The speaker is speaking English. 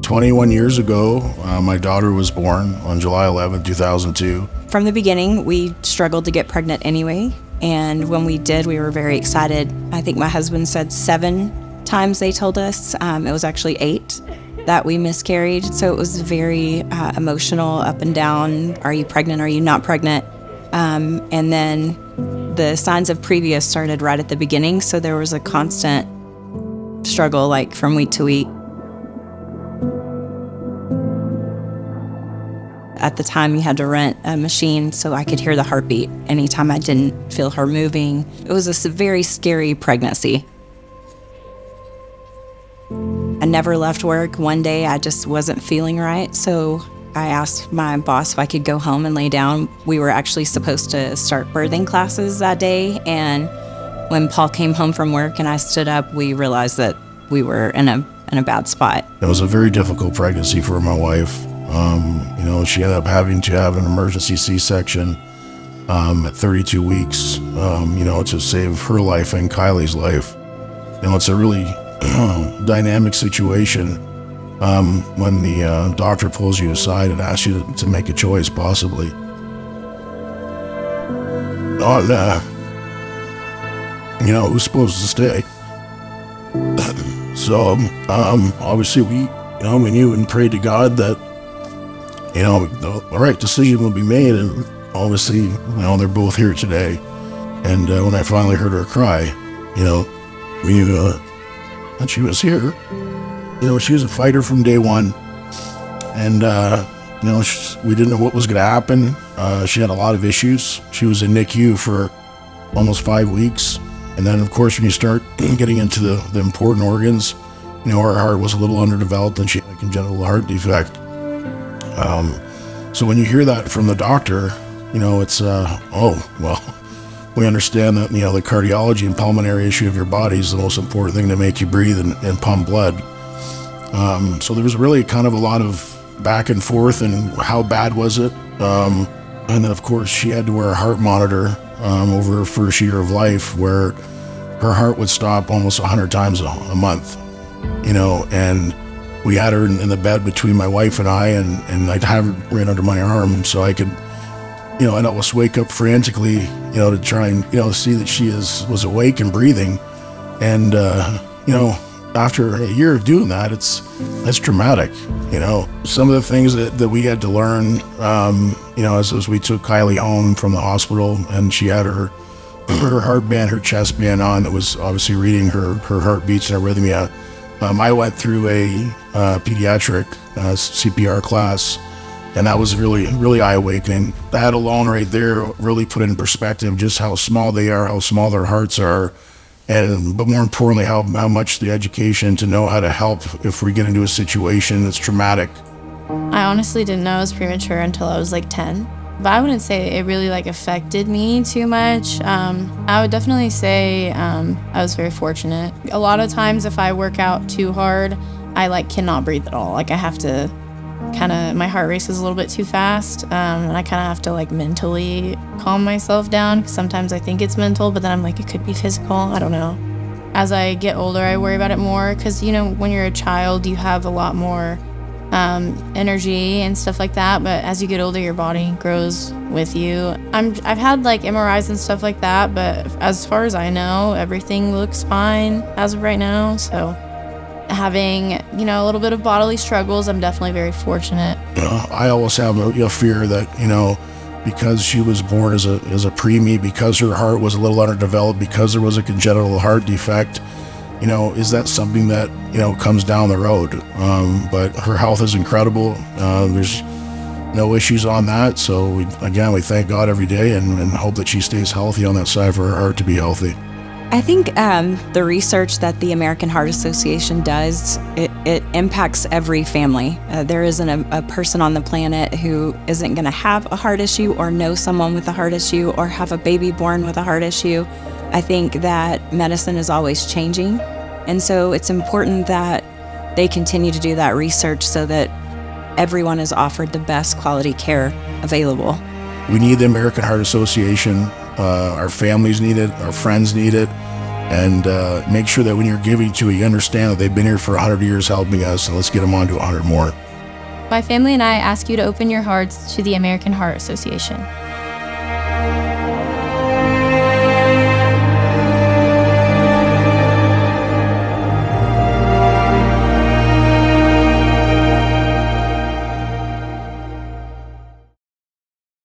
21 years ago, my daughter was born on July 11, 2002. From the beginning, we struggled to get pregnant anyway, and when we did, we were very excited. I think my husband said 7 times they told us. It was actually 8 that we miscarried, so it was very emotional, up and down. Are you pregnant? Are you not pregnant? And then the signs of previous started right at the beginning, so there was a constant struggle, like from week to week. At the time, you had to rent a machine so I could hear the heartbeat anytime I didn't feel her moving. It was a very scary pregnancy. I never left work. One day, I just wasn't feeling right, so I asked my boss if I could go home and lay down. We were actually supposed to start birthing classes that day, and when Paul came home from work and I stood up, we realized that we were in a bad spot. It was a very difficult pregnancy for my wife. You know, she ended up having to have an emergency C-section at 32 weeks, you know, to save her life and Kyleigh's life. You know, it's a really dynamic situation when the doctor pulls you aside and asks you to make a choice, possibly. You know, who's supposed to stay? So, obviously we knew and prayed to God that, you know, the right decision would be made, and obviously, you know, they're both here today. And when I finally heard her cry, you know, we knew that she was here. You know, she was a fighter from day one, and you know, we didn't know what was going to happen. She had a lot of issues. She was in NICU for almost 5 weeks, and then, of course, when you start getting into the important organs, you know, her heart was a little underdeveloped, and she had a congenital heart defect. So when you hear that from the doctor, you know, it's, oh, well, we understand that, you know, the cardiology and pulmonary issue of your body is the most important thing to make you breathe and pump blood. So there was really kind of a lot of back and forth, and how bad was it? And then, of course, she had to wear a heart monitor over her first year of life, where her heart would stop almost 100 times a month, you know, and we had her in the bed between my wife and I, and I'd have her right under my arm so I could, you know, I'd almost wake up frantically, you know, to try and, you know, see that she was awake and breathing. And, you know, after a year of doing that, it's traumatic, you know. Some of the things that we had to learn, you know, as we took Kyleigh home from the hospital, and she had her heart band, her chest band on, that was obviously reading her heartbeats and arrhythmia. I went through a pediatric CPR class, and that was really, really eye-awakening. That alone right there really put in perspective just how small they are, how small their hearts are, but more importantly, how much the education to know how to help if we get into a situation that's traumatic. I honestly didn't know I was premature until I was like 10. But I wouldn't say it really like affected me too much. I would definitely say I was very fortunate. A lot of times if I work out too hard, I like cannot breathe at all. Like I have to my heart races a little bit too fast, and I kind of have to like mentally calm myself down, because sometimes I think it's mental, but then I'm like, it could be physical, I don't know. As I get older, I worry about it more, because, you know, when you're a child, you have a lot more energy and stuff like that, but as you get older, your body grows with you. I've had like MRIs and stuff like that, but as far as I know, everything looks fine as of right now. So having, you know, a little bit of bodily struggles, I'm definitely very fortunate. I always have a fear that, you know, because she was born as a preemie, because her heart was a little underdeveloped, because there was a congenital heart defect, you know, is that something that, you know, comes down the road? But her health is incredible. There's no issues on that. So we thank God every day and hope that she stays healthy on that side for her heart to be healthy. I think the research that the American Heart Association does, it impacts every family. There isn't a person on the planet who isn't going to have a heart issue, or know someone with a heart issue, or have a baby born with a heart issue. I think that medicine is always changing, and so it's important that they continue to do that research so that everyone is offered the best quality care available. We need the American Heart Association. Our families need it, our friends need it, And make sure that when you're giving to it, you understand that they've been here for 100 years helping us, and let's get them on to 100 more. My family and I ask you to open your hearts to the American Heart Association.